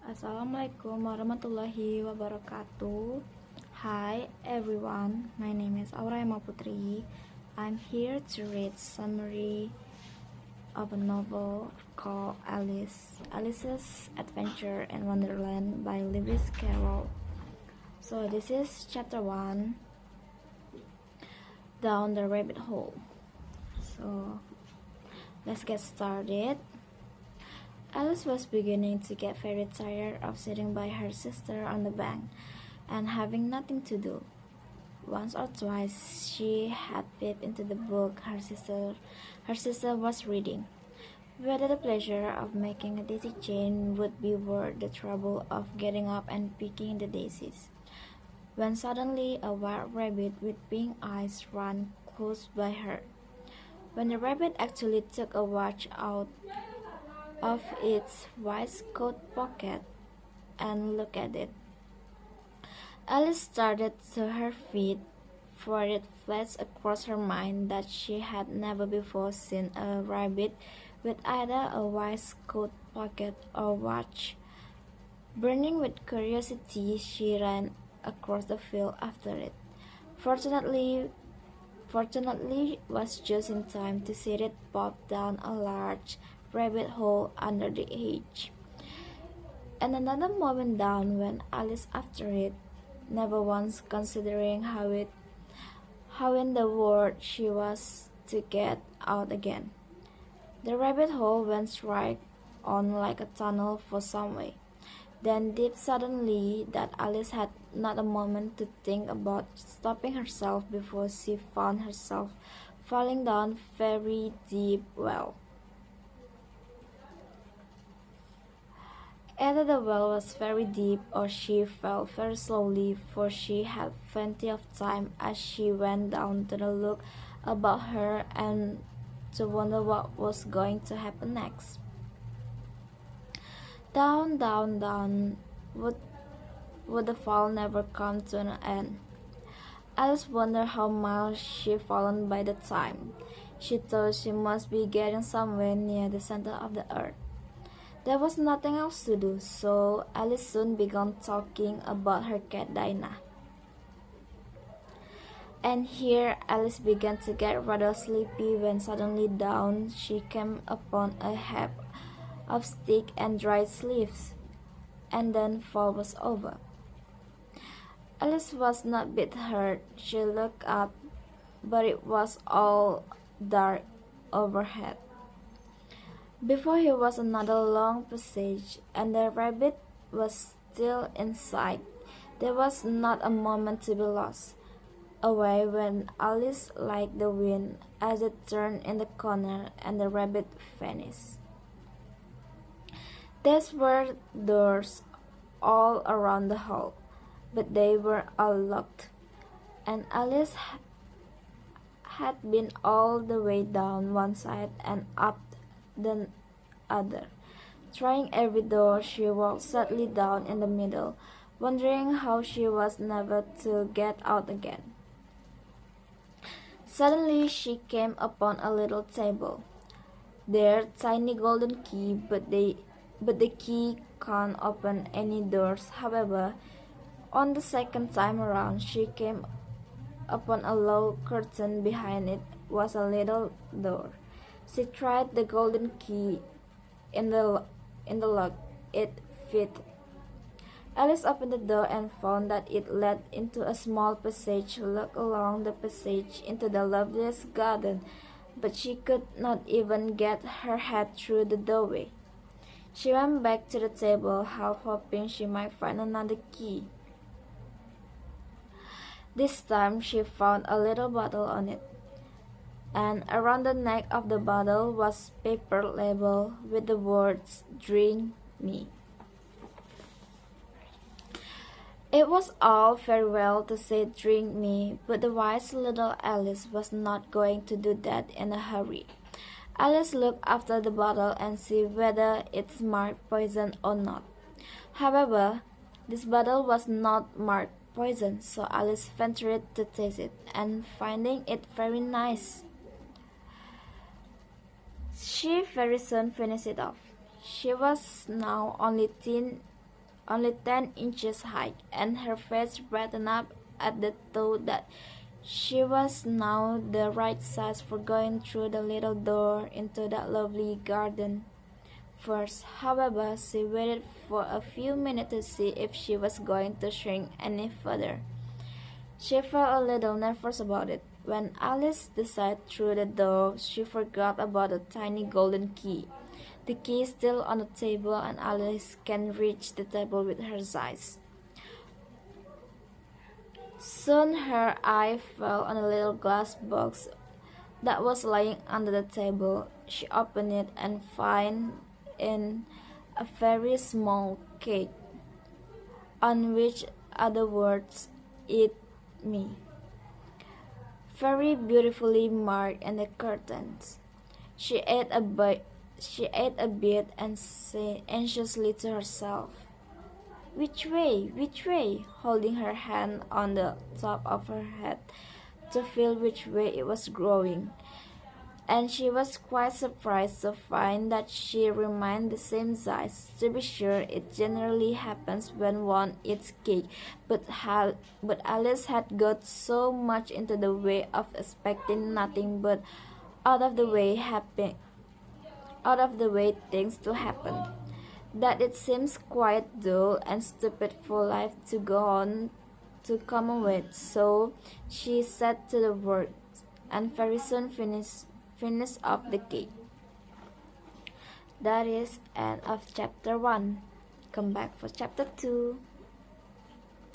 Assalamualaikum warahmatullahi wabarakatuh. Hi everyone, my name is Yama Putri. I'm here to read summary of a novel called Alice's Adventure in Wonderland by Lewis Carroll. So this is chapter 1, Down the Rabbit Hole. So let's get started. Alice was beginning to get very tired of sitting by her sister on the bank and having nothing to do. Once or twice she had peeped into the book her sister was reading, whether the pleasure of making a daisy chain would be worth the trouble of getting up and picking the daisies. When suddenly a white rabbit with pink eyes ran close by her. When the rabbit actually took a watch out of its waistcoat pocket and looked at it, Alice started to her feet, for it flashed across her mind that she had never before seen a rabbit with either a waistcoat pocket or watch. Burning with curiosity, she ran across the field after it. Fortunately, was just in time to see it pop down a large rabbit hole under the hedge. And another moment down went Alice after it, never once considering how in the world she was to get out again. The rabbit hole went straight on like a tunnel for some way, then deep suddenly that Alice had not a moment to think about stopping herself before she found herself falling down very deep well. Either the well was very deep or she fell very slowly, for she had plenty of time as she went down to look about her and to wonder what was going to happen next. Down, down, down. Would the fall never come to an end? Alice wondered how miles she'd fallen by the time. She thought she must be getting somewhere near the center of the earth. There was nothing else to do, so Alice soon began talking about her cat Dinah. And here Alice began to get rather sleepy when suddenly down she came upon a heap of stick and dried leaves, and then fall was over. Alice was not a bit hurt. She looked up, but it was all dark overhead. Before her was another long passage, and the rabbit was still in sight. There was not a moment to be lost. Away went Alice like the wind as it turned in the corner, and the rabbit vanished. There were doors all around the hall, but they were all locked, and Alice had been all the way down one side and up the other. Trying every door, she walked sadly down in the middle, wondering how she was never to get out again. Suddenly she came upon a little table. There, tiny golden key, but the key can't open any doors. However, on the second time around, she came upon a low curtain. Behind it was a little door. She tried the golden key in the lock. It fit. Alice opened the door and found that it led into a small passage. Looked along the passage into the loveliest garden, but she could not even get her head through the doorway. She went back to the table, half hoping she might find another key. This time she found a little bottle on it, and around the neck of the bottle was paper label with the words "Drink me." It was all very well to say "drink me," but the wise little Alice was not going to do that in a hurry. Alice looked after the bottle and see whether it's marked poison or not. However, this bottle was not marked poison, so Alice ventured to taste it, and finding it very nice, she very soon finished it off. She was now only thin only 10 inches high, and her face brightened up at the thought that she was now the right size for going through the little door into that lovely garden. First, however, she waited for a few minutes to see if she was going to shrink any further. She felt a little nervous about it. When Alice decided through the door, she forgot about the tiny golden key. The key is still on the table, and Alice can reach the table with her eyes. Soon her eye fell on a little glass box that was lying under the table. She opened it and found in a very small cake, on which are the words, "Eat me," very beautifully marked in the curtains. She ate a bit and said anxiously to herself, "Which way? Which way?" holding her hand on the top of her head to feel which way it was growing. And she was quite surprised to find that she remained the same size. To be sure, it generally happens when one eats cake, but Alice had got so much into the way of expecting nothing but out of the way things to happen, that it seems quite dull and stupid for life to go on to come with. So she set to the work, and very soon finished off the cake. That is end of chapter 1. Come back for chapter 2.